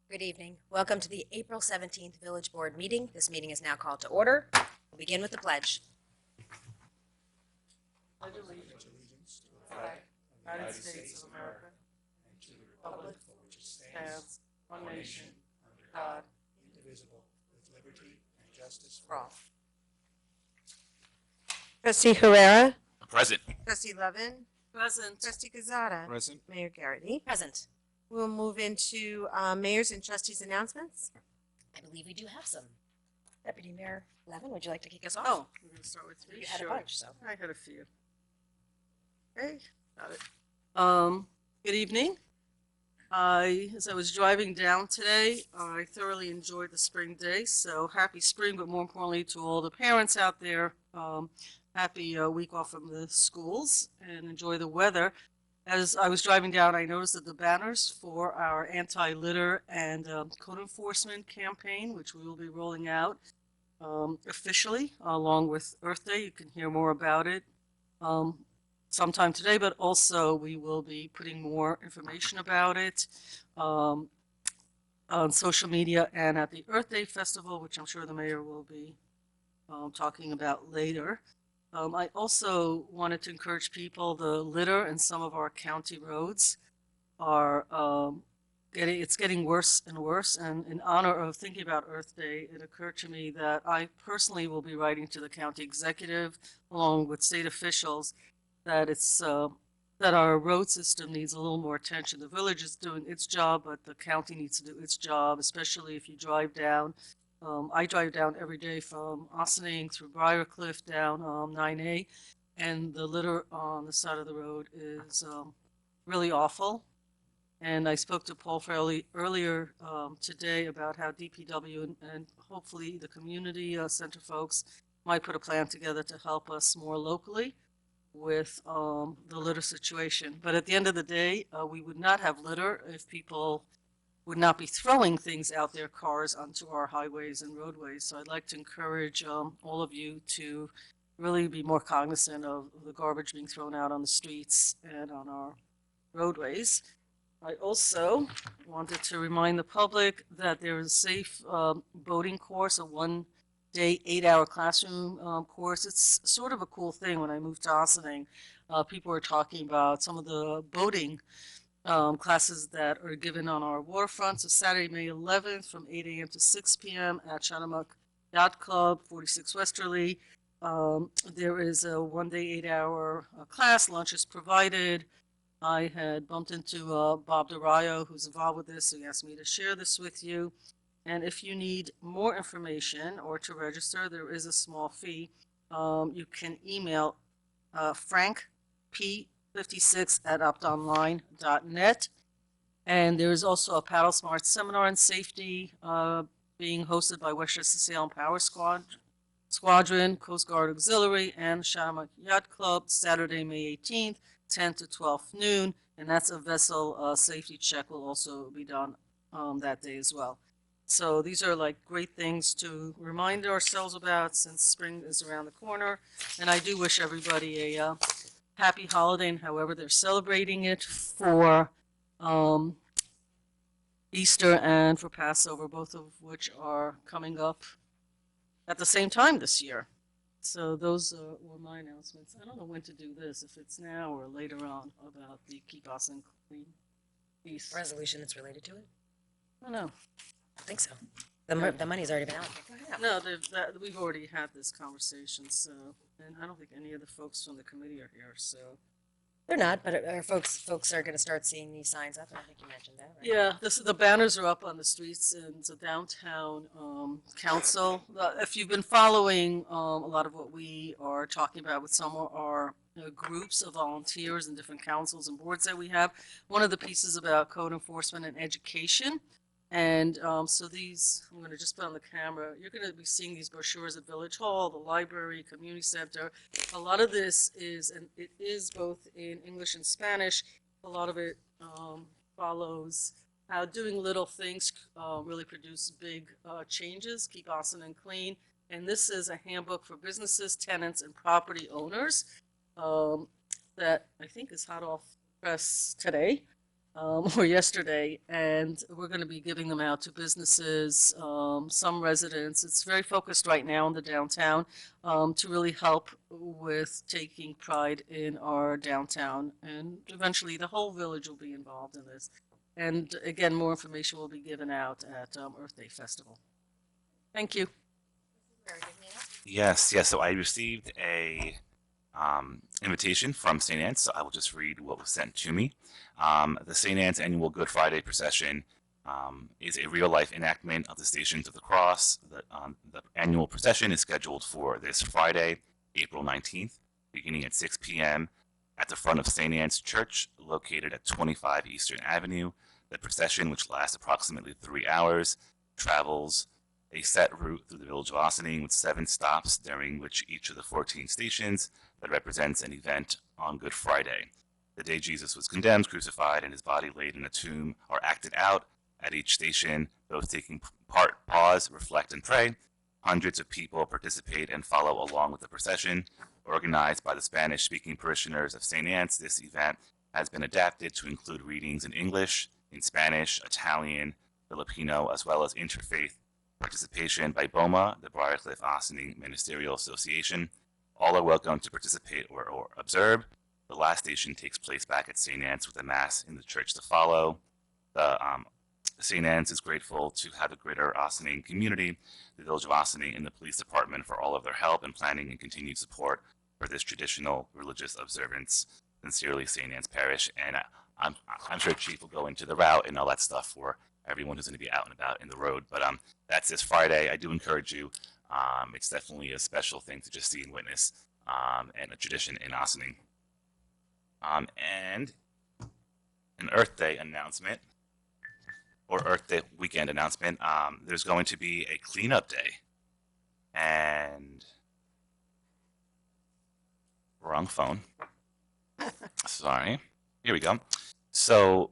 Good evening. Welcome to the April 17th Village Board meeting. This meeting is now called to order. We'll begin with the pledge. Pledge allegiance to the flag of the United States of America and to the republic for which it stands, one nation, under God, indivisible, with liberty and justice for all. Trustee Herrera? Present. Trustee Levin? Present. Trustee Quezada? Present. Mayor Garrity? Present. We'll move into mayor's and trustees' announcements. I believe we do have some. Deputy Mayor Levin, would you like to kick us off? Oh, we're going to start with me. You had Sure. a bunch, so. I had a few. Okay, got it. Good evening. As I was driving down today, I thoroughly enjoyed the spring day. So happy spring, but more importantly to all the parents out there, happy week off from the schools and enjoy the weather. As I was driving down, I noticed that the banners for our anti-litter and code enforcement campaign, which we will be rolling out officially along with Earth Day. You can hear more about it sometime today, but also we will be putting more information about it on social media and at the Earth Day Festival, which I'm sure the mayor will be talking about later. I also wanted to encourage people, the litter in some of our county roads are getting worse and worse. And in honor of thinking about Earth Day, it occurred to me that I personally will be writing to the county executive along with state officials that it's that our road system needs a little more attention. The village is doing its job, but the county needs to do its job, especially if you drive down. I drive down every day from Ossining through Briarcliff down 9A, and the litter on the side of the road is really awful. And I spoke to Paul Farley earlier today about how DPW and hopefully the community center folks might put a plan together to help us more locally with the litter situation. But at the end of the day, we would not have litter if people would not be throwing things out their cars onto our highways and roadways. So I'd like to encourage all of you to really be more cognizant of the garbage being thrown out on the streets and on our roadways. I also wanted to remind the public that there is a safe boating course, a one-day, 8-hour classroom course. It's sort of a cool thing. When I moved to Ossining, people were talking about some of the boating classes that are given on our waterfront. So Saturday, May 11th from 8 a.m. to 6 p.m. at Chattahoochee Yacht Club, 46 Westerly. There is a one-day, 8-hour class. Lunch is provided. I had bumped into Bob DeRayo, who's involved with this, so he asked me to share this with you. And if you need more information or to register, there is a small fee. You can email Frank P. 56@optonline.net. And there is also a Paddle Smart seminar on safety being hosted by Westchester Salem Power Squadron, Coast Guard Auxiliary, and Chattahoochee Yacht Club, Saturday, May 18th, 10 to 12 noon. And that's a vessel safety check will also be done that day as well. So these are like great things to remind ourselves about since spring is around the corner. And I do wish everybody a happy holiday, and however they're celebrating it, for Easter and for Passover, both of which are coming up at the same time this year. So those were my announcements. I don't know when to do this, if it's now or later on, about the Keep Ossining Clean piece. Resolution that's related to it? I don't know. I think so. The money's already been allocated. No, we've already had this conversation, so, and I don't think any of the folks from the committee are here, so. They're not, but our folks are going to start seeing these signs up. I think you mentioned that, right? Yeah, the banners are up on the streets, and it's a downtown council. If you've been following a lot of what we are talking about with some of our groups of volunteers and different councils and boards that we have, one of the pieces about code enforcement and education. And so these, I'm going to just put on the camera, you're going to be seeing these brochures at Village Hall, the library, community center. A lot of this is, and it is both in English and Spanish, a lot of it follows how doing little things really produce big changes, keep Ossining clean. And this is a handbook for businesses, tenants, and property owners that I think is hot off press today. or yesterday, and we're going to be giving them out to businesses, some residents. It's very focused right now in the downtown to really help with taking pride in our downtown, and eventually the whole village will be involved in this. And again, more information will be given out at Earth Day Festival. Thank you. Yes, yes. So I received a invitation from St. Anne's, so I will just read what was sent to me. The St. Anne's Annual Good Friday Procession is a real-life enactment of the Stations of the Cross. The annual procession is scheduled for this Friday, April 19th, beginning at 6 p.m. at the front of St. Anne's Church, located at 25 Eastern Avenue. The procession, which lasts approximately 3 hours, travels a set route through the village of Ossining with 7 stops, during which each of the 14 stations that represents an event on Good Friday. The day Jesus was condemned, crucified, and his body laid in a tomb are acted out at each station, those taking part pause, reflect, and pray. Hundreds of people participate and follow along with the procession. Organized by the Spanish-speaking parishioners of St. Anne's, this event has been adapted to include readings in English, in Spanish, Italian, Filipino, as well as interfaith participation by BOMA, the Briarcliff Ossining Ministerial Association. All are welcome to participate or observe. The last station takes place back at St. Anne's with a mass in the church to follow. The St. Anne's is grateful to have the greater Ossining community, the village of Ossining, and the police department for all of their help and planning and continued support for this traditional religious observance. Sincerely, St. Anne's Parish. And I'm sure Chief will go into the route and all that stuff for everyone who's going to be out and about in the road. But that's this Friday. I do encourage you. It's definitely a special thing to just see and witness, and a tradition in Ossining. And an Earth Day announcement, or Earth Day weekend announcement. There's going to be a cleanup day. And wrong phone. Sorry. Here we go. So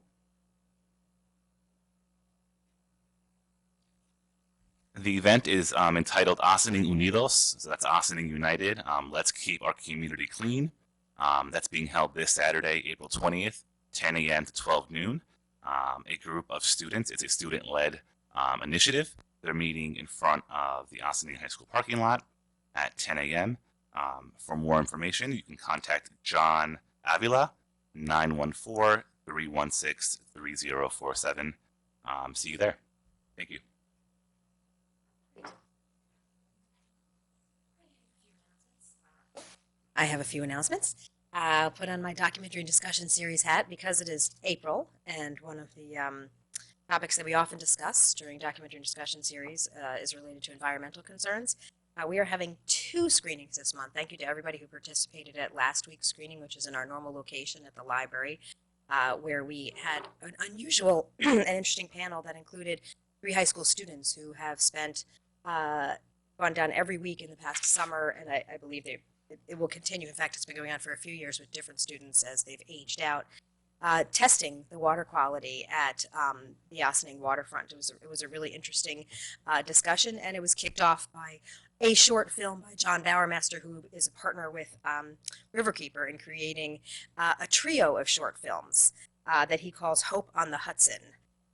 the event is entitled Ossining Unidos, so that's Ossining United. Let's keep our community clean. That's being held this Saturday, April 20th, 10 a.m. to 12 noon. A group of students, it's a student-led initiative. They're meeting in front of the Ossining High School parking lot at 10 a.m. For more information, you can contact John Avila, 914-316-3047. See you there. Thank you. I have a few announcements. I'll put on my documentary and discussion series hat because it is April, and one of the topics that we often discuss during documentary and discussion series is related to environmental concerns. We are having 2 screenings this month. Thank you to everybody who participated at last week's screening, which is in our normal location at the library, where we had an unusual and interesting panel that included 3 high school students who have spent, gone down every week in the past summer, and I believe it will continue. In fact, it's been going on for a few years with different students as they've aged out, testing the water quality at the Ossining waterfront. It was a really interesting discussion, and it was kicked off by a short film by John Bowermaster, who is a partner with Riverkeeper in creating a trio of short films that he calls Hope on the Hudson,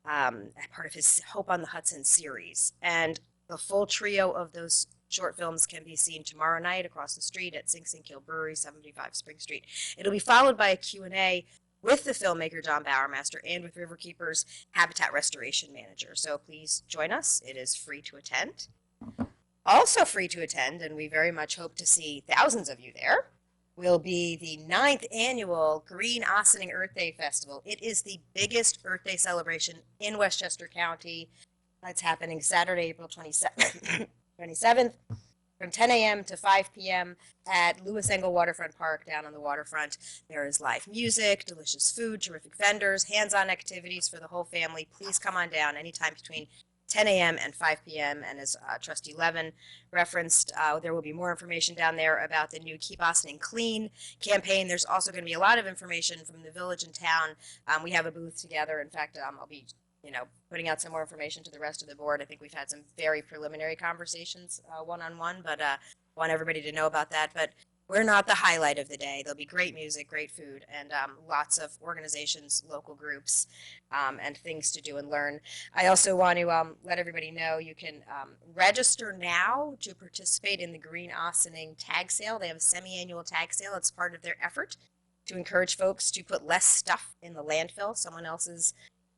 part of his Hope on the Hudson series. And the full trio of those short films can be seen tomorrow night across the street at Sing Sing Kill Brewery, 75 Spring Street. It'll be followed by a Q&A with the filmmaker John Bowermaster and with Riverkeeper's Habitat Restoration Manager. So please join us. It is free to attend. Also free to attend, and we very much hope to see thousands of you there, will be the 9th annual Green Ossining Earth Day Festival. It is the biggest Earth Day celebration in Westchester County. It's happening Saturday, April 27th from 10 a.m. to 5 p.m. at Lewis Engel Waterfront Park down on the waterfront. There is live music, delicious food, terrific vendors, hands-on activities for the whole family. Please come on down anytime between 10 a.m. and 5 p.m. And as Trustee Levin referenced, there will be more information down there about the new Keep Ossining Clean campaign. There's also going to be a lot of information from the village and town. We have a booth together. In fact, I'll be putting out some more information to the rest of the board. I think we've had some very preliminary conversations one-on-one, but I want everybody to know about that. But we're not the highlight of the day. There'll be great music, great food, and lots of organizations, local groups, and things to do and learn. I also want to let everybody know you can register now to participate in the Green Ossining tag sale. They have a semi-annual tag sale. It's part of their effort to encourage folks to put less stuff in the landfill, someone else's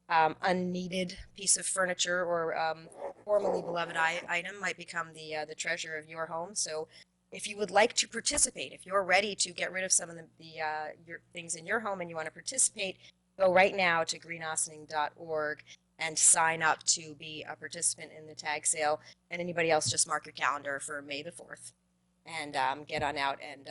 unneeded piece of furniture or formerly beloved item might become the treasure of your home. So if you would like to participate, if you're ready to get rid of some of your things in your home and you want to participate, go right now to greenossining.org and sign up to be a participant in the tag sale. And anybody else, just mark your calendar for May the 4th. And get on out and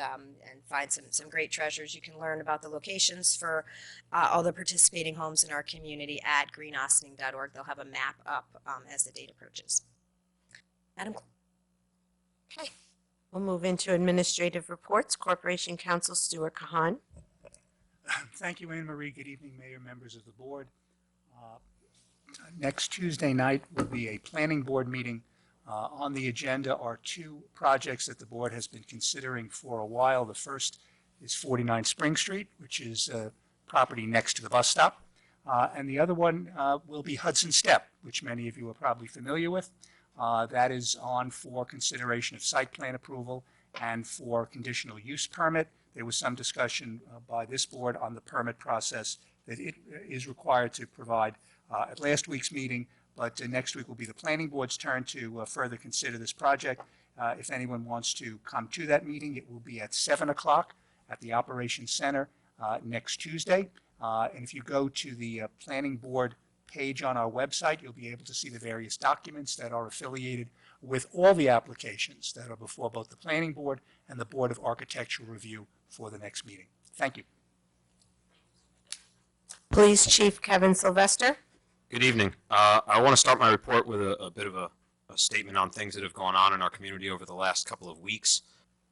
find some great treasures. You can learn about the locations for all the participating homes in our community at greenossining.org. They'll have a map up as the date approaches. Madam Clerk. Okay. We'll move into administrative reports. Corporation Counsel Stuart Kahan. Thank you, Anne Marie. Good evening, Mayor, members of the board. Next Tuesday night will be a planning board meeting. On the agenda are two projects that the board has been considering for a while. The first is 49 Spring Street, which is property next to the bus stop. And the other one will be Hudson Step, which many of you are probably familiar with. That is on for consideration of site plan approval and for conditional use permit. There was some discussion by this board on the permit process that it is required to provide at last week's meeting. But next week will be the planning board's turn to further consider this project. If anyone wants to come to that meeting, it will be at 7 o'clock at the Operations Center next Tuesday. And if you go to the planning board page on our website, you'll be able to see the various documents that are affiliated with all the applications that are before both the planning board and the Board of Architectural Review for the next meeting. Thank you. Police Chief Kevin Sylvester. Good evening. I want to start my report with a bit of a statement on things that have gone on in our community over the last couple of weeks,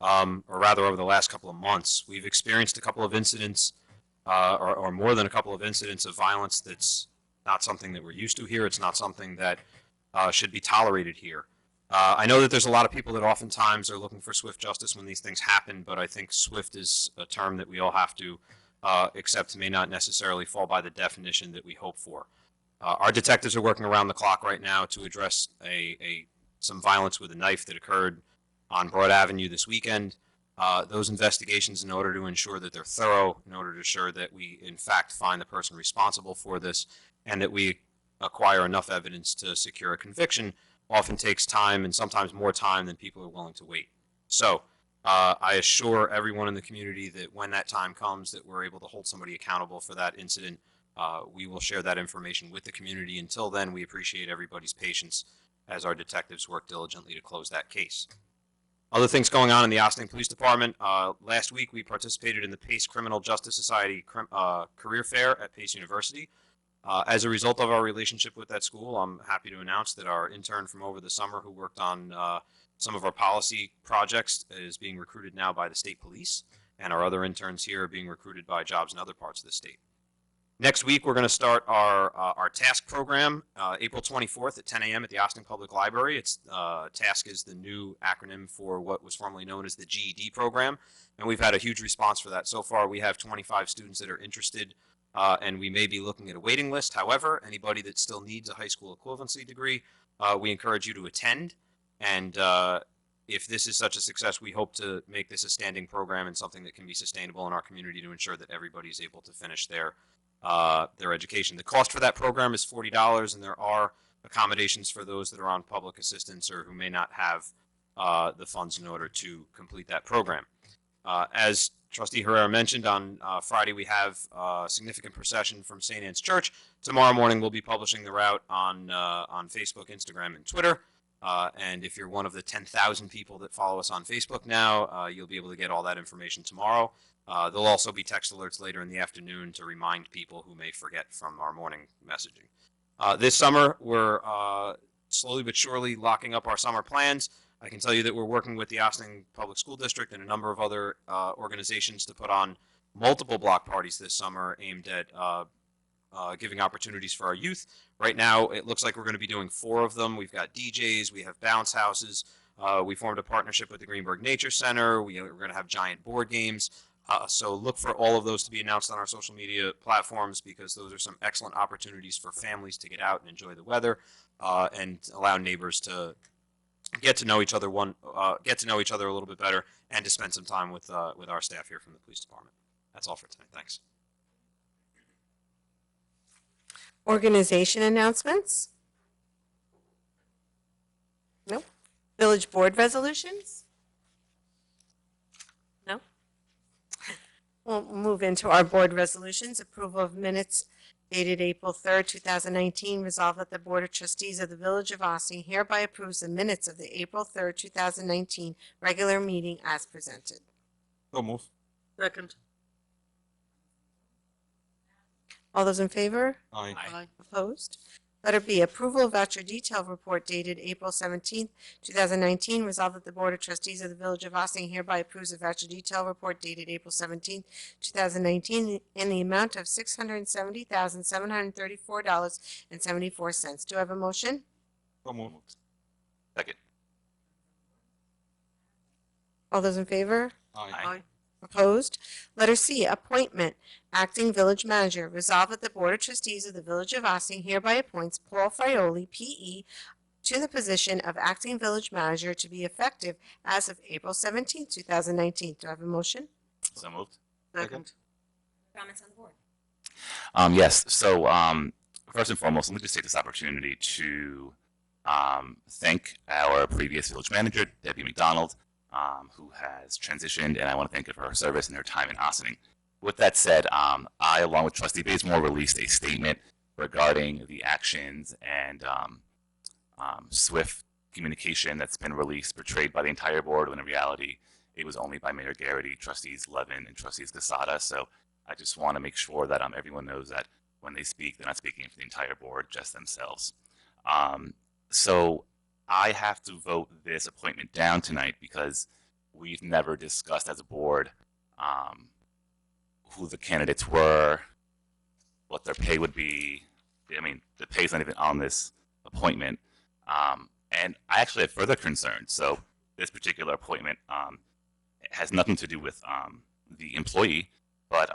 or rather over the last couple of months. We've experienced a couple of incidents, or more than a couple of incidents of violence that's not something that we're used to here. It's not something that should be tolerated here. I know that there's a lot of people that oftentimes are looking for swift justice when these things happen, but I think swift is a term that we all have to accept may not necessarily fall by the definition that we hope for. Our detectives are working around the clock right now to address some violence with a knife that occurred on Broad Avenue this weekend. Those investigations, in order to ensure that they're thorough, in order to ensure that we, in fact, find the person responsible for this, and that we acquire enough evidence to secure a conviction, often takes time, and sometimes more time than people are willing to wait. So I assure everyone in the community that when that time comes, that we're able to hold somebody accountable for that incident. We will share that information with the community. Until then, we appreciate everybody's patience as our detectives work diligently to close that case. Other things going on in the Ossining Police Department. Last week, we participated in the Pace Criminal Justice Society Career Fair at Pace University. As a result of our relationship with that school, I'm happy to announce that our intern from over the summer who worked on some of our policy projects is being recruited now by the state police, and our other interns here are being recruited by jobs in other parts of the state. Next week, we're going to start our TASK program, April 24th at 10 a.m. at the Ossining Public Library. TASK is the new acronym for what was formerly known as the GED program, and we've had a huge response for that. So far, we have 25 students that are interested, and we may be looking at a waiting list. However, anybody that still needs a high school equivalency degree, we encourage you to attend. And if this is such a success, we hope to make this a standing program and something that can be sustainable in our community to ensure that everybody is able to finish their education. The cost for that program is $40, and there are accommodations for those that are on public assistance or who may not have the funds in order to complete that program. As Trustee Herrera mentioned, on Friday we have a significant procession from St. Anne's Church. Tomorrow morning we'll be publishing the route on Facebook, Instagram, and Twitter. And if you're one of the 10,000 people that follow us on Facebook now, you'll be able to get all that information tomorrow. There'll also be text alerts later in the afternoon to remind people who may forget from our morning messaging. This summer, we're slowly but surely locking up our summer plans. I can tell you that we're working with the Ossining Public School District and a number of other organizations to put on multiple block parties this summer aimed at giving opportunities for our youth. Right now, it looks like we're going to be doing 4 of them. We've got DJs, we have bounce houses, We formed a partnership with the Greenberg Nature Center. We're going to have giant board games. So look for all of those to be announced on our social media platforms, because those are some excellent opportunities for families to get out and enjoy the weather, and allow neighbors to get to know each other a little bit better, and to spend some time with our staff here from the police department. That's all for tonight. Thanks. Organization announcements? Nope. Village board resolutions? No? We'll move into our board resolutions. Approval of minutes dated April 3rd, 2019. Resolved that the Board of Trustees of the Village of Ossining hereby approves the minutes of the April 3rd, 2019 regular meeting as presented. So move. Second. All those in favor? Aye. Aye. Opposed? Letter B, approval of voucher detail report dated April 17th, 2019. Resolved that the Board of Trustees of the Village of Ossining hereby approves the voucher detail report dated April 17th, 2019 in the amount of $670,734.74. Do I have a motion? So move. Second. All those in favor? Aye. Opposed? Letter C, appointment, acting village manager. Resolved that the Board of Trustees of the Village of Ossining hereby appoints Paul Frioli, P.E., to the position of acting village manager to be effective as of April 17, 2019. Do I have a motion? So moved. Second. Comments on the board? Yes. So first and foremost, let me just take this opportunity to thank our previous village manager, Debbie McDonald, who has transitioned, and I want to thank her for her service and her time in Ossining. With that said, I, along with Trustee Bazemore, released a statement regarding the actions and swift communication that's been released, portrayed by the entire board, when in reality it was only by Mayor Garrity, Trustees Levin, and Trustees Gasada. So I just want to make sure that everyone knows that when they speak, they're not speaking for the entire board, just themselves. So I have to vote this appointment down tonight because we've never discussed as a board who the candidates were, what their pay would be. I mean, the pay's not even on this appointment. And I actually have further concerns. So this particular appointment has nothing to do with the employee, but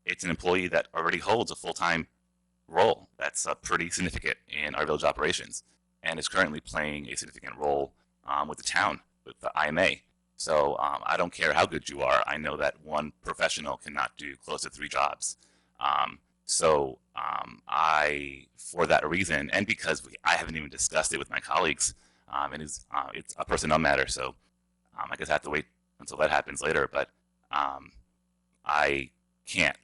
it's an employee that already holds a full-time role that's pretty significant in our village operations, and is currently playing a significant role with the town, with the IMA. So I don't care how good you are. I know that one professional cannot do close to 3 jobs. For that reason, and because I haven't even discussed it with my colleagues, and it's a personnel matter, so I guess I have to wait until that happens later, but I can't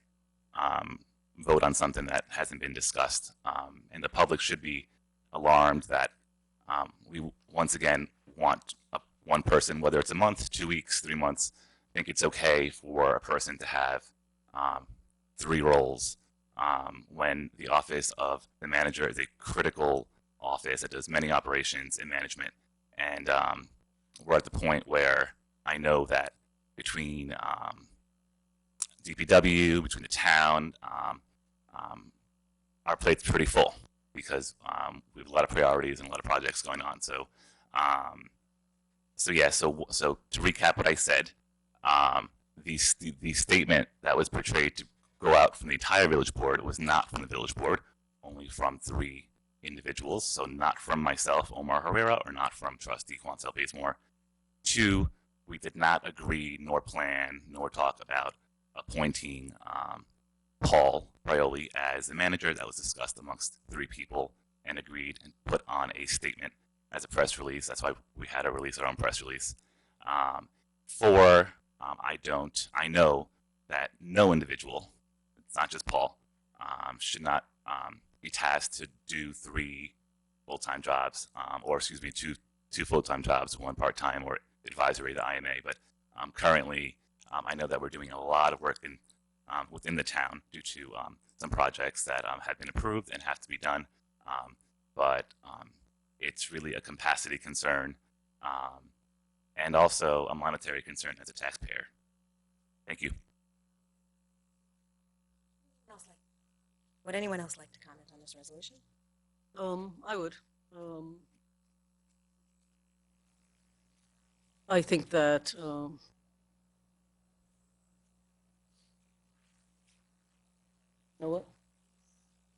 vote on something that hasn't been discussed. And the public should be alarmed that we once again want one person, whether it's a month, 2 weeks, 3 months. I think it's okay for a person to have 3 roles when the office of the manager is a critical office that does many operations and management. And we're at the point where I know that between DPW, between the town, our plate's pretty full because we have a lot of priorities and a lot of projects going on. So to recap what I said, the statement that was portrayed to go out from the entire village board was not from the village board, only from 3 individuals. So not from myself, Omar Herrera, or not from Trustee Quansel Bazemore. 2, we did not agree, nor plan, nor talk about appointing Paul Frioli as the manager. That was discussed amongst 3 people and agreed and put on a statement as a press release. That's why we had to release our own press release. 4, I know that no individual, it's not just Paul, should not be tasked to do 3 full-time jobs, two full-time jobs, 1 part-time or advisory to IMA. But currently, I know that we're doing a lot of work within the town due to some projects that have been approved and have to be done. But it's really a capacity concern and also a monetary concern as a taxpayer. Thank you. Would anyone else like to comment on this resolution? I would. I think that, you know what?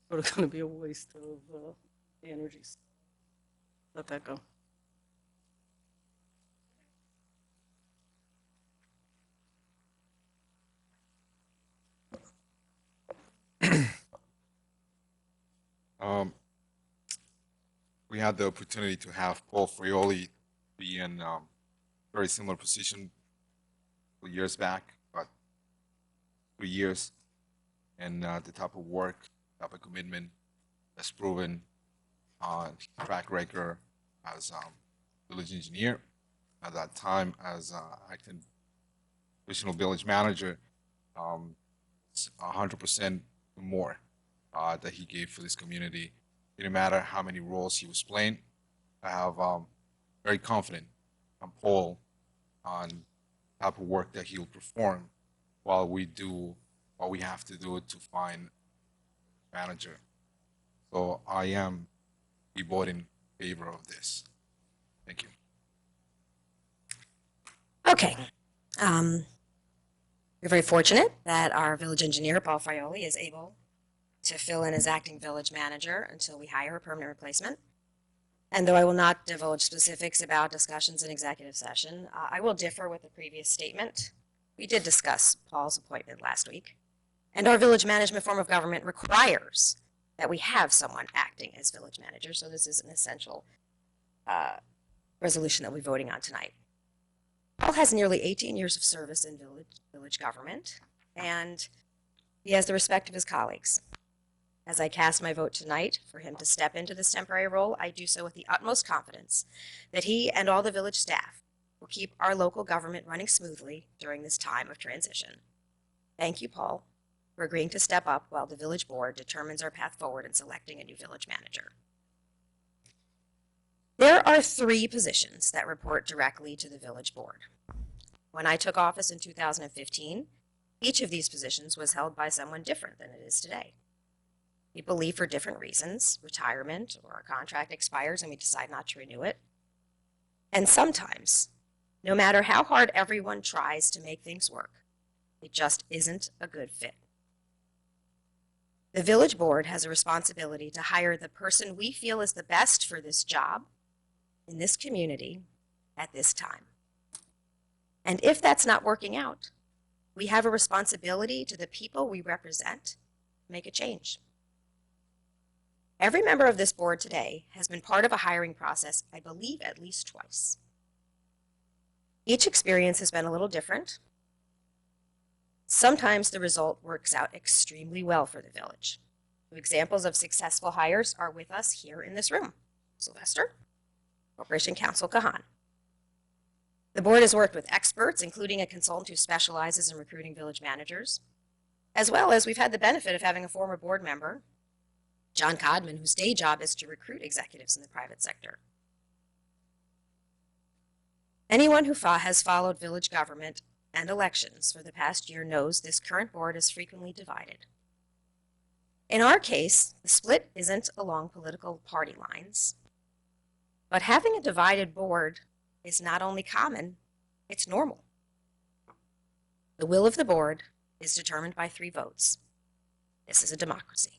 Sort of going to be a waste of the energies. Let that go. We had the opportunity to have Paul Frioli be in very similar position 2 years back, about 3 years, and the type of work, type of commitment that's proven track record as village engineer at that time as acting regional village manager, 100% more that he gave for this community. Didn't matter how many roles he was playing. I have very confident on Paul on type of work that he'll perform while we do what we have to do to find a manager. So I am be voting in favor of this. Thank you. Okay. We're very fortunate that our village engineer, Paul Frioli, is able to fill in as acting village manager until we hire a permanent replacement. And though I will not divulge specifics about discussions in executive session, I will differ with the previous statement. We did discuss Paul's appointment last week, and our village management form of government requires that we have someone acting as village manager, so this is an essential resolution that we're voting on tonight. Paul has nearly 18 years of service in village government, and he has the respect of his colleagues. As I cast my vote tonight for him to step into this temporary role, I do so with the utmost confidence that he and all the village staff will keep our local government running smoothly during this time of transition. Thank you, Paul, for agreeing to step up while the village board determines our path forward in selecting a new village manager. There are 3 positions that report directly to the village board. When I took office in 2015, each of these positions was held by someone different than it is today. People leave for different reasons, retirement, or a contract expires and we decide not to renew it. And sometimes, no matter how hard everyone tries to make things work, it just isn't a good fit. The village board has a responsibility to hire the person we feel is the best for this job in this community at this time. And if that's not working out, we have a responsibility to the people we represent to make a change. Every member of this board today has been part of a hiring process, I believe, at least twice. Each experience has been a little different. Sometimes the result works out extremely well for the village. Examples of successful hires are with us here in this room. Sylvester, Corporation Counsel Kahan. The board has worked with experts, including a consultant who specializes in recruiting village managers, as well as we've had the benefit of having a former board member, John Codman, whose day job is to recruit executives in the private sector. Anyone who has followed village government and elections for the past year knows this current board is frequently divided. In our case, the split isn't along political party lines, but having a divided board is not only common, it's normal. The will of the board is determined by 3 votes. This is a democracy.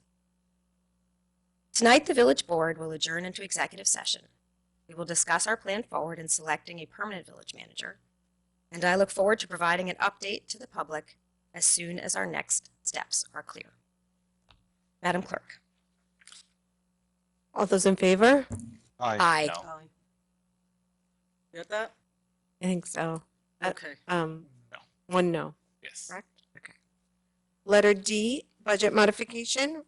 Tonight, the village board will adjourn into executive session. We will discuss our plan forward in selecting a permanent village manager, and I look forward to providing an update to the public as soon as our next steps are clear. Madam Clerk. All those in favor? Aye. No. Aye. Get that? I think so. Okay. No. 1 no. Yes. Correct? Okay. Letter D, budget modification,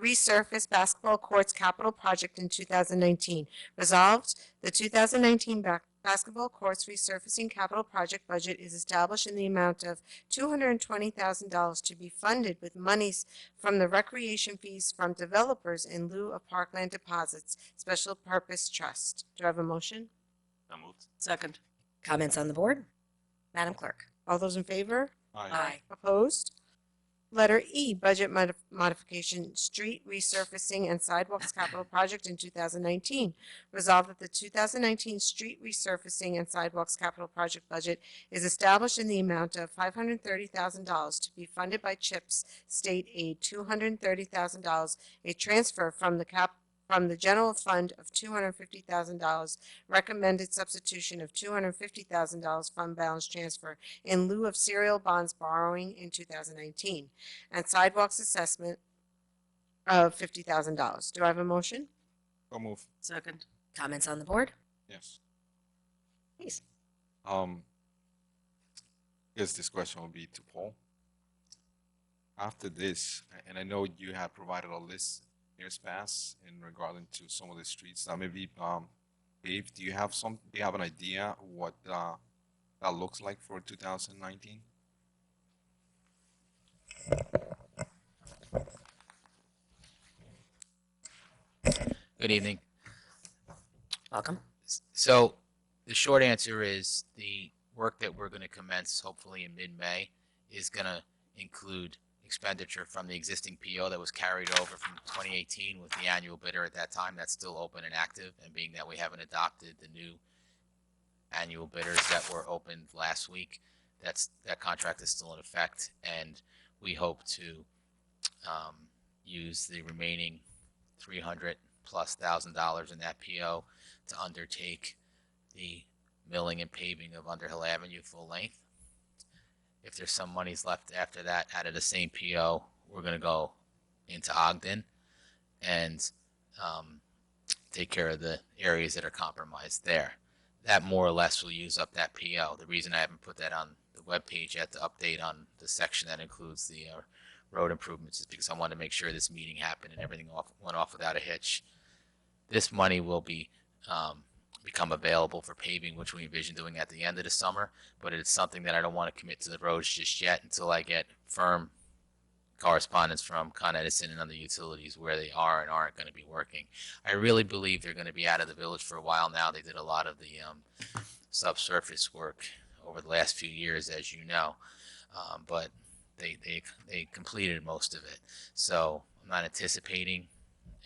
resurface basketball courts capital project in 2019. Resolved, the 2019 basketball courts resurfacing capital project budget is established in the amount of $220,000 to be funded with monies from the recreation fees from developers in lieu of parkland deposits, special purpose trust. Do I have a motion? So moved. Second. Comments on the board? Madam Clerk. All those in favor? Aye. Opposed? Letter E, budget modification, street resurfacing and sidewalks capital project in 2019. Resolved that the 2019 street resurfacing and sidewalks capital project budget is established in the amount of $530,000 to be funded by CHIPS state aid, $230,000, a transfer from the general fund of $250,000, recommended substitution of $250,000 fund balance transfer in lieu of serial bonds borrowing in 2019, and sidewalks assessment of $50,000. Do I have a motion? So move. Second. Comments on the board? Yes. Please. I guess this question will be to Paul. After this, and I know you have provided a list years past in regarding to some of the streets that maybe Dave, do you have an idea what that looks like for 2019? Good evening. Welcome. So the short answer is the work that we're going to commence hopefully in mid-May is going to include expenditure from the existing PO that was carried over from 2018 with the annual bidder at that time. That's still open and active, and being that we haven't adopted the new annual bidders that were opened last week, that contract is still in effect, and we hope to use the remaining $300,000+ in that PO to undertake the milling and paving of Underhill Avenue full length. If there's some monies left after that out of the same PO, we're going to go into Ogden and take care of the areas that are compromised there. That more or less will use up that PO. The reason I haven't put that on the webpage yet to update on the section that includes the road improvements is because I wanted to make sure this meeting happened and everything went off without a hitch. This money will be become available for paving, which we envision doing at the end of the summer, but it's something that I don't want to commit to the roads just yet until I get firm correspondence from Con Edison and other utilities where they are and aren't going to be working. I really believe they're going to be out of the village for a while now. They did a lot of the subsurface work over the last few years, as you know, but they completed most of it. So I'm not anticipating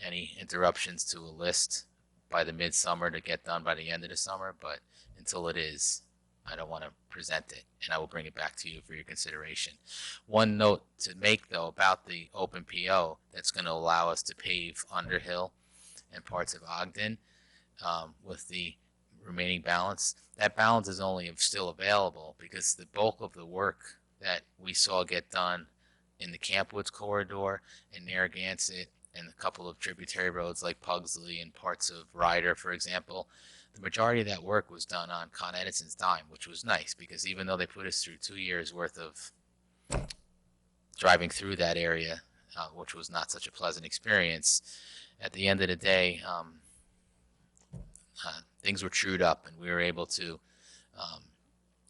any interruptions to a list by the midsummer to get done by the end of the summer, but until it is, I don't want to present it, and I will bring it back to you for your consideration. One note to make, though, about the open PO that's going to allow us to pave Underhill and parts of Ogden with the remaining balance. That balance is only still available because the bulk of the work that we saw get done in the Camp Woods corridor and Narragansett and a couple of tributary roads like Pugsley and parts of Ryder, for example, the majority of that work was done on Con Edison's dime, which was nice because even though they put us through 2 years worth of driving through that area, which was not such a pleasant experience, at the end of the day, things were trued up and we were able to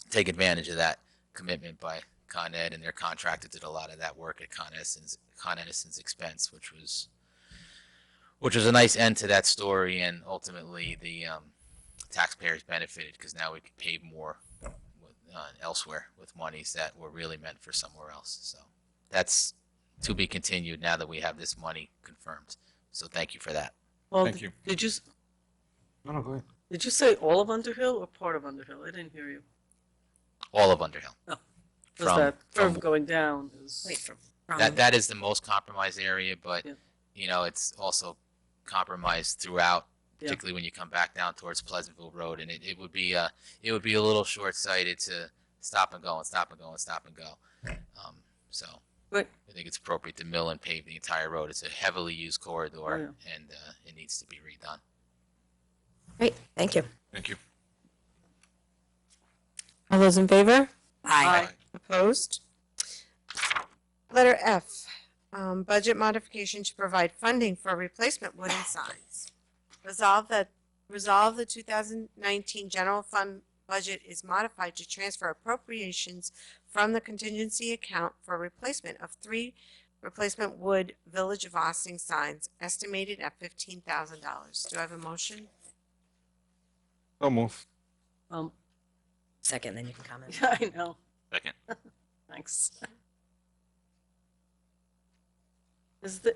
take advantage of that commitment by Con Ed, and their contractor did a lot of that work at Con Edison's expense, which was a nice end to that story, and ultimately the taxpayers benefited because now we could pave more elsewhere with monies that were really meant for somewhere else. So that's to be continued now that we have this money confirmed. So thank you for that. Well, Thank you. Did you No, go ahead. did you say all of Underhill or part of Underhill? I didn't hear you. All of Underhill. Was that curve going down? Wait for That is the most compromised area, but Yeah. you know it's also compromised throughout, Yeah. particularly when you come back down towards Pleasantville Road, and it would be a little short-sighted to stop and go and stop and go and stop and go. So Right. I think it's appropriate to mill and pave the entire road. It's a heavily used corridor, Oh, and it needs to be redone. Great, thank you. Thank you. All those in favor? Aye. Opposed? Letter F, budget modification to provide funding for replacement wooden signs. Resolve the 2019 general fund budget is modified to transfer appropriations from the contingency account for replacement of 3 replacement wood Village of Ossining signs estimated at $15,000. Do I have a motion? So move. Second, then you can comment. Yeah, I know. Second. Thanks.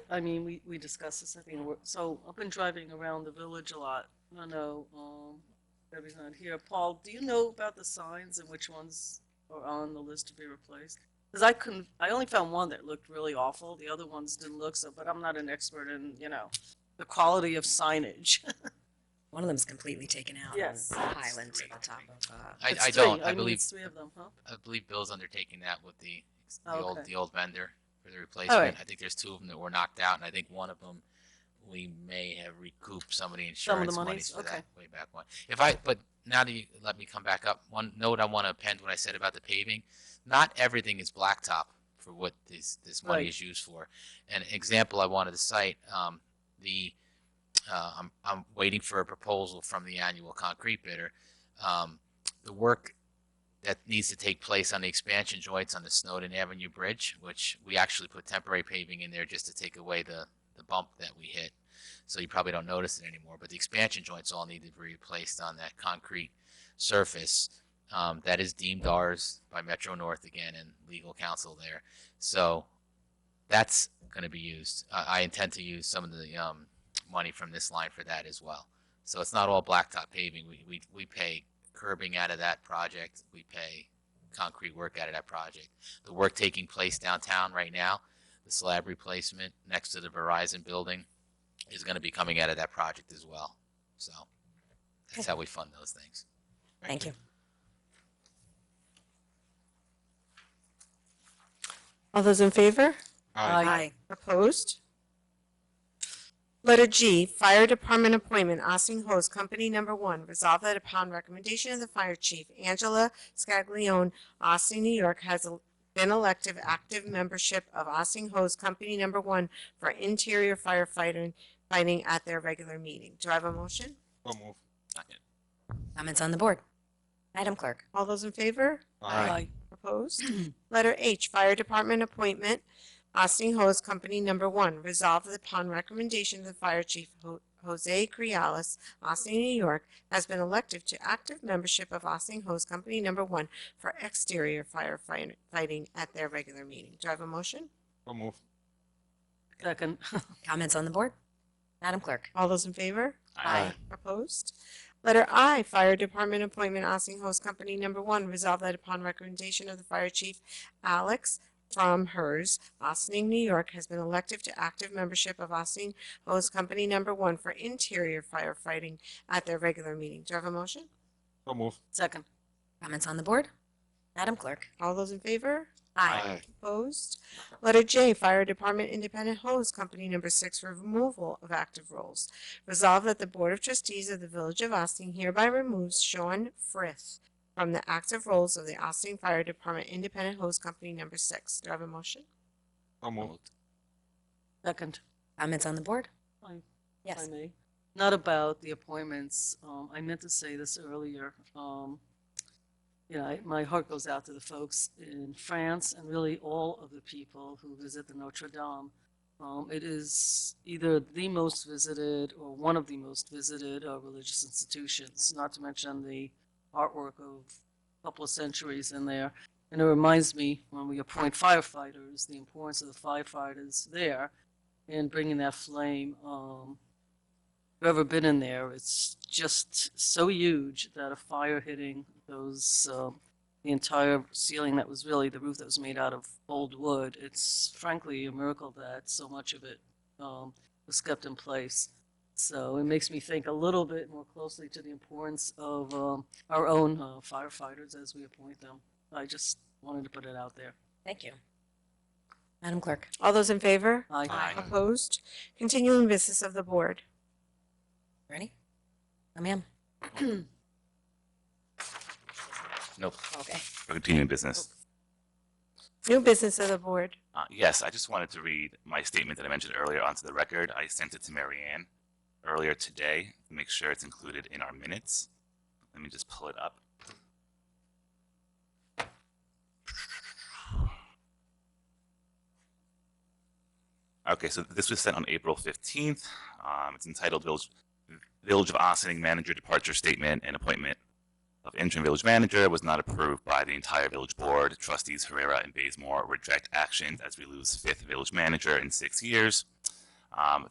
I mean, we discussed this, I think, so I've been driving around the village a lot. I know, Debbie's not here. Paul, do you know about the signs and which ones are on the list to be replaced? Because I only found one that looked really awful. The other ones didn't look so, but I'm not an expert in, the quality of signage. One of them's completely taken out. Yes. Highlands at the top of. It's I three. don't. I mean, believe it's three of them, huh? I believe Bill's undertaking that with the Oh, okay. the old vendor for the replacement. right. I think there's two of them that were knocked out, and I think one of them we may have recouped some of the Some of the insurance monies monies? for Okay. that way back when. But now that you let me come back up, one note I want to append what I said about the paving. Not everything is blacktop for what this money Right. is used for. An example I wanted to cite, I'm waiting for a proposal from the annual concrete bidder. The work that needs to take place on the expansion joints on the Snowden Avenue Bridge, which we actually put temporary paving in there just to take away the bump that we hit. So you probably don't notice it anymore, but the expansion joints all need to be replaced on that concrete surface. That is deemed ours by Metro North again and legal counsel there. So that's going to be used. I intend to use some of the money from this line for that as well. So it's not all blacktop paving. We pay curbing out of that project. We pay concrete work out of that project. The work taking place downtown right now, the slab replacement next to the Verizon building, is going to be coming out of that project as well. So that's how we fund those things. Thank you. All those in favor? Aye. Opposed? Letter G, Fire Department Appointment, Ossining Hose Company Number 1. Resolved that upon recommendation of the Fire Chief, Angela Scaglione, Ossining, New York, has been elected active membership of Ossining Hose Company Number 1 for interior firefighting at their regular meeting. Do I have a motion? So move. Comments on the board? Madam Clerk? All those in favor? Aye. Opposed? Letter H, Fire Department Appointment, Ossining Hose Company Number 1. Resolved that upon recommendation of the Fire Chief, Jose Crialis, Ossining, New York, has been elected to active membership of Ossining Hose Company Number 1 for exterior firefighting at their regular meeting. Do I have a motion? So move. Second. Comments on the board? Madam Clerk? All those in favor? Aye. Opposed? Letter I, Fire Department Appointment, Ossining Hose Company Number 1. Resolved that upon recommendation of the Fire Chief, Alex from HERS, Ossining, New York, has been elected to active membership of Ossining Hose Company Number 1 for interior firefighting at their regular meeting. Do I have a motion? So move. Second. Comments on the board? Madam Clerk? All those in favor? Aye. Opposed? Letter J, Fire Department Independent Hose Company Number 6 for removal of active roles. Resolved that the Board of Trustees of the Village of Ossining hereby removes Sean Frith from the active roles of the Ossining Fire Department Independent Hose Company Number 6. Do I have a motion? So move. Second. Comments on the board? Aye. If Yes. I may. Not about the appointments. I meant to say this earlier. My heart goes out to the folks in France and really all of the people who visit the Notre Dame. It is either the most visited or one of the most visited religious institutions, not to mention the artwork of a couple of centuries in there. And it reminds me, when we appoint firefighters, the importance of the firefighters there and bringing that flame. If you've ever been in there, it's just so huge that a fire hitting those, the entire ceiling that was really the roof that was made out of old wood, it's frankly a miracle that so much of it was kept in place. So it makes me think a little bit more closely to the importance of our own firefighters as we appoint them. I just wanted to put it out there. Thank you. Madam Clerk? All those in favor? Aye. Aye. Opposed? Continuing business of the board. Ready? Oh, ma'am. Nope. Okay. For continuing business. New business of the board. Yes, I just wanted to read my statement that I mentioned earlier onto the record. I sent it to Marianne earlier today to make sure it's included in our minutes. Let me just pull it up. Okay, so this was sent on April 15th. It's entitled Village of Ossining Manager Departure Statement and Appointment of interim village manager was not approved by the entire village board. Trustees Herrera and Bazemore reject actions as we lose 5th village manager in 6 years.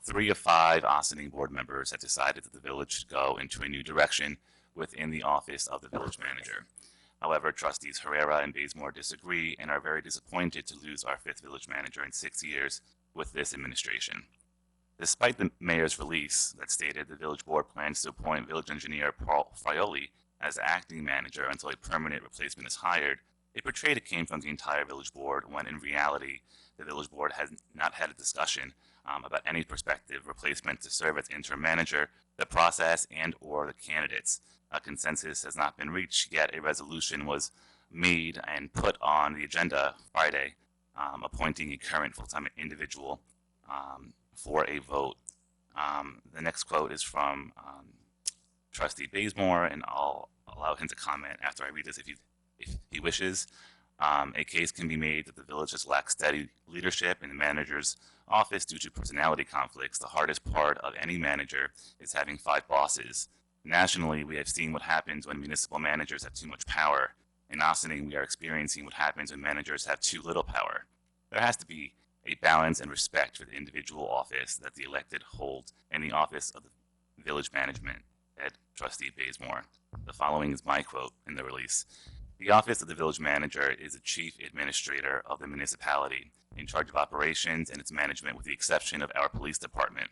3 of 5 Ossining board members have decided that the village should go into a new direction within the office of the village manager. However, trustees Herrera and Bazemore disagree and are very disappointed to lose our 5th village manager in 6 years with this administration. Despite the mayor's release that stated the village board plans to appoint village engineer Paul Frioli as acting manager until a permanent replacement is hired, it portrayed it came from the entire village board when in reality the village board has not had a discussion about any prospective replacement to serve as interim manager, the process and or the candidates. A consensus has not been reached, yet a resolution was made and put on the agenda Friday, appointing a current full-time individual for a vote. The next quote is from Trustee Bazemore, and I'll allow him to comment after I read this if he wishes. A case can be made that the village has lacked steady leadership in the manager's office due to personality conflicts. The hardest part of any manager is having 5 bosses. Nationally, we have seen what happens when municipal managers have too much power. In Ossining, we are experiencing what happens when managers have too little power. There has to be a balance and respect for the individual office that the elected hold in the office of the village management, said Trustee Bazemore. The following is my quote in the release. The office of the village manager is the chief administrator of the municipality, in charge of operations and its management with the exception of our police department.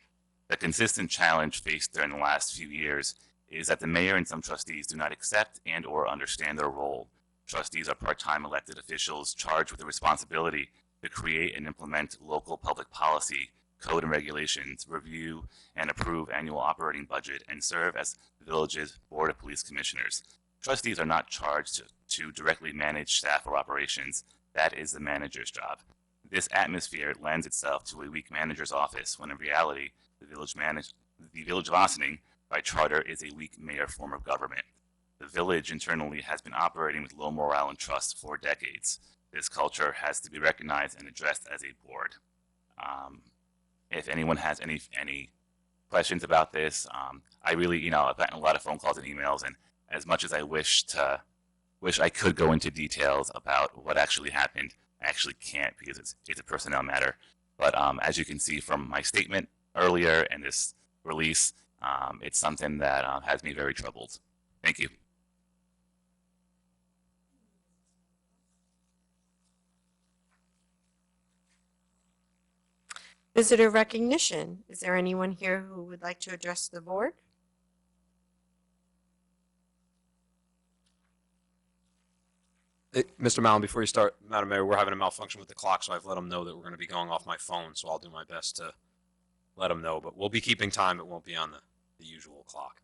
The consistent challenge faced during the last few years is that the mayor and some trustees do not accept and or understand their role. Trustees are part-time elected officials charged with the responsibility to create and implement local public policy, code and regulations, review and approve annual operating budget, and serve as the village's board of police commissioners. Trustees are not charged to directly manage staff or operations. That is the manager's job. This atmosphere lends itself to a weak manager's office, when in reality, the village of Ossining, by charter, is a weak mayor form of government. The village internally has been operating with low morale and trust for decades. This culture has to be recognized and addressed as a board. If anyone has any questions about this, I really, I've gotten a lot of phone calls and emails, and as much as I wish I could go into details about what actually happened, I actually can't because it's a personnel matter. But as you can see from my statement earlier and this release, it's something that has me very troubled. Thank you. Visitor recognition. Is there anyone here who would like to address the board? Mr. Mallon, before you start, Madam Mayor, we're having a malfunction with the clock, so I've let them know that we're going to be going off my phone, so I'll do my best to let them know, but we'll be keeping time. It won't be on the usual clock.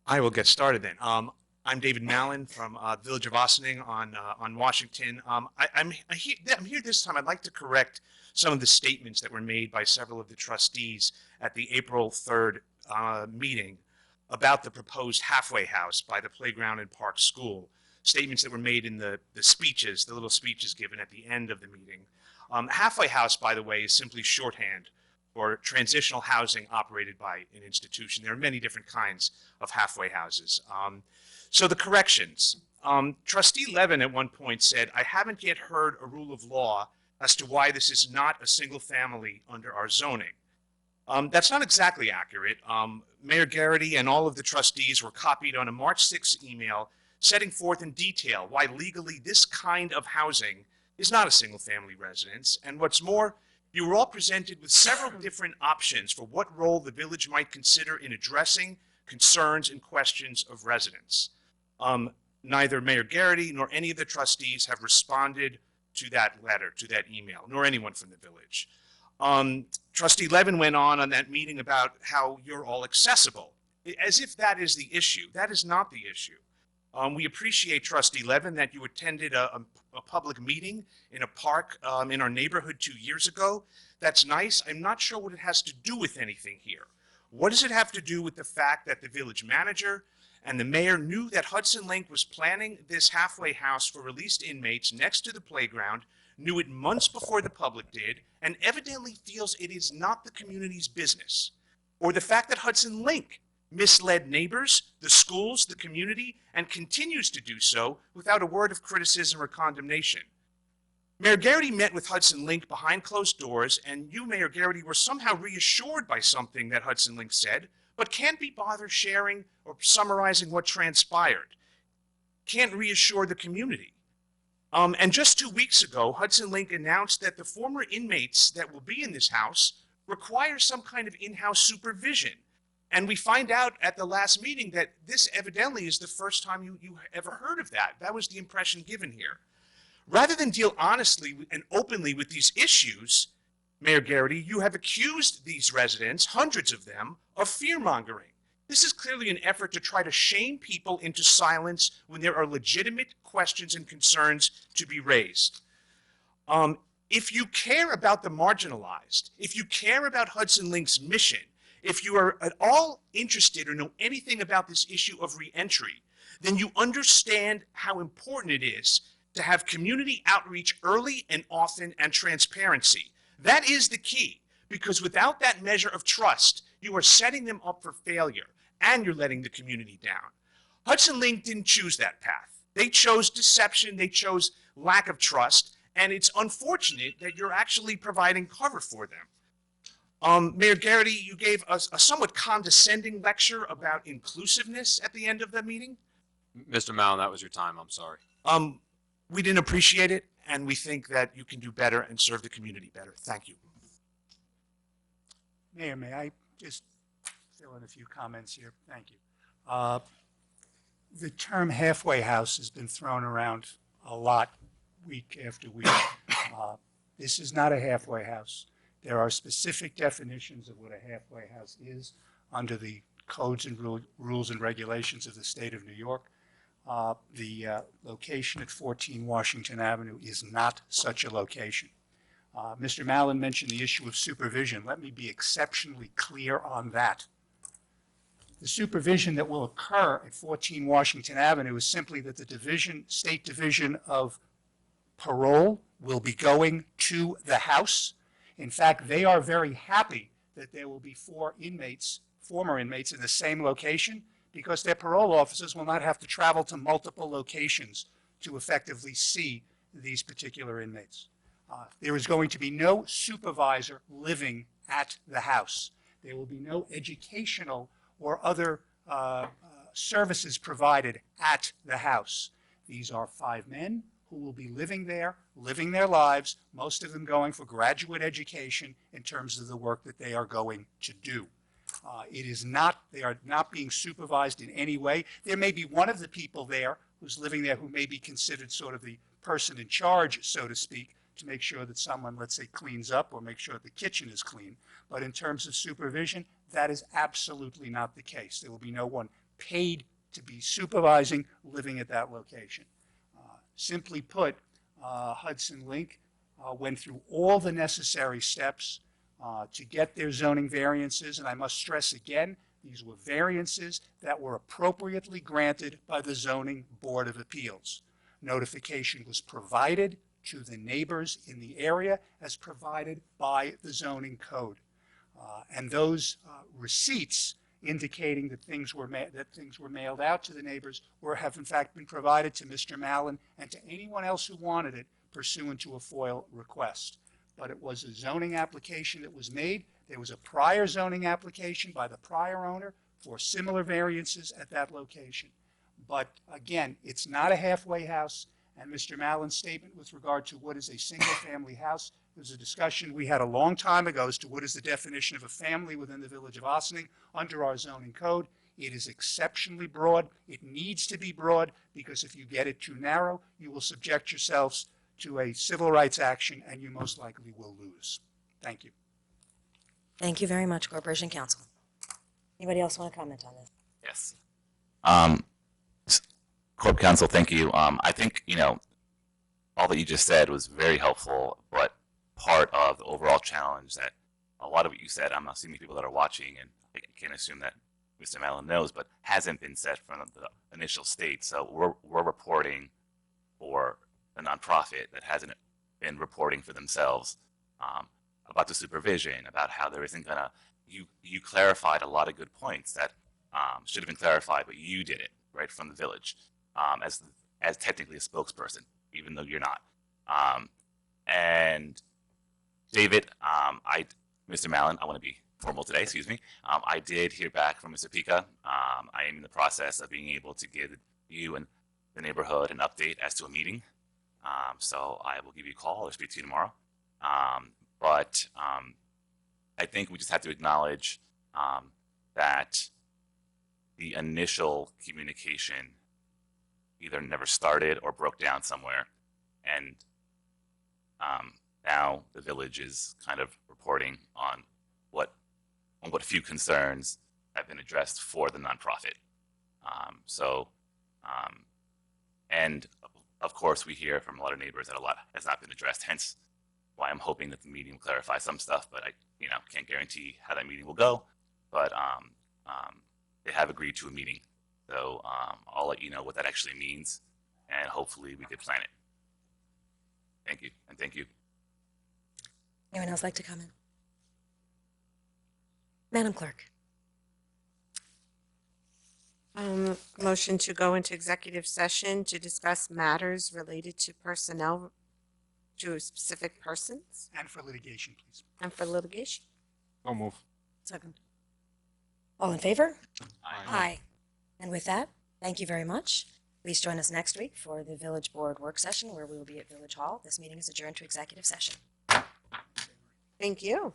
I will get started then. I'm David Mallon from Village of Ossining on Washington. I'm here this time. I'd like to correct some of the statements that were made by several of the trustees at the April 3rd meeting about the proposed halfway house by the Playground and Park School. Statements that were made in the speeches, the little speeches given at the end of the meeting. Halfway house, by the way, is simply shorthand for transitional housing operated by an institution. There are many different kinds of halfway houses. So the corrections. Trustee Levin at one point said, I haven't yet heard a rule of law as to why this is not a single family under our zoning. That's not exactly accurate. Mayor Garrity and all of the trustees were copied on a March 6th email setting forth in detail why legally this kind of housing is not a single family residence. And what's more, you were all presented with several different options for what role the village might consider in addressing concerns and questions of residents. Neither Mayor Garrity nor any of the trustees have responded to that letter, to that email, nor anyone from the village. Trustee Levin went on that meeting about how you're all accessible, as if that is the issue. That is not the issue. We appreciate, Trustee Levin, that you attended a public meeting in a park in our neighborhood 2 years ago. That's nice. I'm not sure what it has to do with anything here. What does it have to do with the fact that the village manager and the mayor knew that Hudson Link was planning this halfway house for released inmates next to the playground, knew it months before the public did, and evidently feels it is not the community's business? Or the fact that Hudson Link misled neighbors, the schools, the community, and continues to do so without a word of criticism or condemnation. Mayor Garrity met with Hudson Link behind closed doors, and you, Mayor Garrity, were somehow reassured by something that Hudson Link said, but can't be bothered sharing or summarizing what transpired. Can't reassure the community. And just 2 weeks ago, Hudson Link announced that the former inmates that will be in this house require some kind of in-house supervision. And we find out at the last meeting that this evidently is the first time you ever heard of that. That was the impression given here. Rather than deal honestly and openly with these issues, Mayor Garrity, you have accused these residents, hundreds of them, of fear-mongering. This is clearly an effort to try to shame people into silence when there are legitimate questions and concerns to be raised. If you care about the marginalized, if you care about Hudson Link's mission, if you are at all interested or know anything about this issue of reentry, then you understand how important it is to have community outreach early and often and transparency. That is the key, because without that measure of trust, you are setting them up for failure and you're letting the community down. Hudson Link didn't choose that path. They chose deception, they chose lack of trust, and it's unfortunate that you're actually providing cover for them. Mayor Garrity, you gave us a somewhat condescending lecture about inclusiveness at the end of the meeting. Mr. Mallon, that was your time. I'm sorry. We didn't appreciate it, and we think that you can do better and serve the community better. Thank you. Mayor, may I just fill in a few comments here? Thank you. The term halfway house has been thrown around a lot week after week. This is not a halfway house. There are specific definitions of what a halfway house is under the codes and rules and regulations of the state of New York. The location at 14 Washington Avenue is not such a location. Mr. Mallon mentioned the issue of supervision. Let me be exceptionally clear on that. The supervision that will occur at 14 Washington Avenue is simply that the State Division of Parole will be going to the house. In fact, they are very happy that there will be 4 inmates, former inmates, in the same location, because their parole officers will not have to travel to multiple locations to effectively see these particular inmates. There is going to be no supervisor living at the house. There will be no educational or other services provided at the house. These are 5 men who will be living there, living their lives, most of them going for graduate education in terms of the work that they are going to do. They are not being supervised in any way. There may be one of the people there who's living there who may be considered sort of the person in charge, so to speak, to make sure that someone, let's say, cleans up or make sure that the kitchen is clean. But in terms of supervision, that is absolutely not the case. There will be no one paid to be supervising living at that location. Simply put, Hudson Link went through all the necessary steps to get their zoning variances, and I must stress again, these were variances that were appropriately granted by the Zoning Board of Appeals. Notification was provided to the neighbors in the area as provided by the zoning code. And those receipts indicating that things were mailed out to the neighbors have in fact been provided to Mr. Mallon and to anyone else who wanted it pursuant to a FOIL request. But it was a zoning application that was made. There was a prior zoning application by the prior owner for similar variances at that location. But again, it's not a halfway house, and Mr. Mallon's statement with regard to what is a single-family house, there's a discussion we had a long time ago as to what is the definition of a family within the village of Ossining under our zoning code. It is exceptionally broad. It needs to be broad because if you get it too narrow, you will subject yourselves to a civil rights action and you most likely will lose. Thank you. Thank you very much, Corporation Counsel. Anybody else want to comment on this? Yes. Corp Counsel, thank you. I think, all that you just said was very helpful, but part of the overall challenge that a lot of what you said, I'm assuming people that are watching, and I can't assume that Mr. Mallon knows, but hasn't been set from the initial state. So we're reporting for a nonprofit that hasn't been reporting for themselves about the supervision, about how there isn't gonna, you clarified a lot of good points that should have been clarified, but you did it right from the village as technically a spokesperson, even though you're not. And David, Mr. Mallon, I want to be formal today, excuse me. I did hear back from Mr. Pika. I am in the process of being able to give you and the neighborhood an update as to a meeting. So I will give you a call or speak to you tomorrow. But I think we just have to acknowledge that the initial communication either never started or broke down somewhere. And now the village is kind of reporting on what few concerns have been addressed for the nonprofit. And of course, we hear from a lot of neighbors that a lot has not been addressed. Hence, why I'm hoping that the meeting will clarify some stuff. But I, can't guarantee how that meeting will go. But they have agreed to a meeting, so I'll let you know what that actually means, and hopefully we can plan it. Thank you, and thank you. Anyone else like to comment? Madam Clerk. Motion to go into executive session to discuss matters related to personnel to specific persons And for litigation, please. and for litigation. So move. Second. All in favor? Aye. Aye. And with that, thank you very much. Please join us next week for the Village Board work session where we will be at Village Hall. This meeting is adjourned to executive session. Thank you.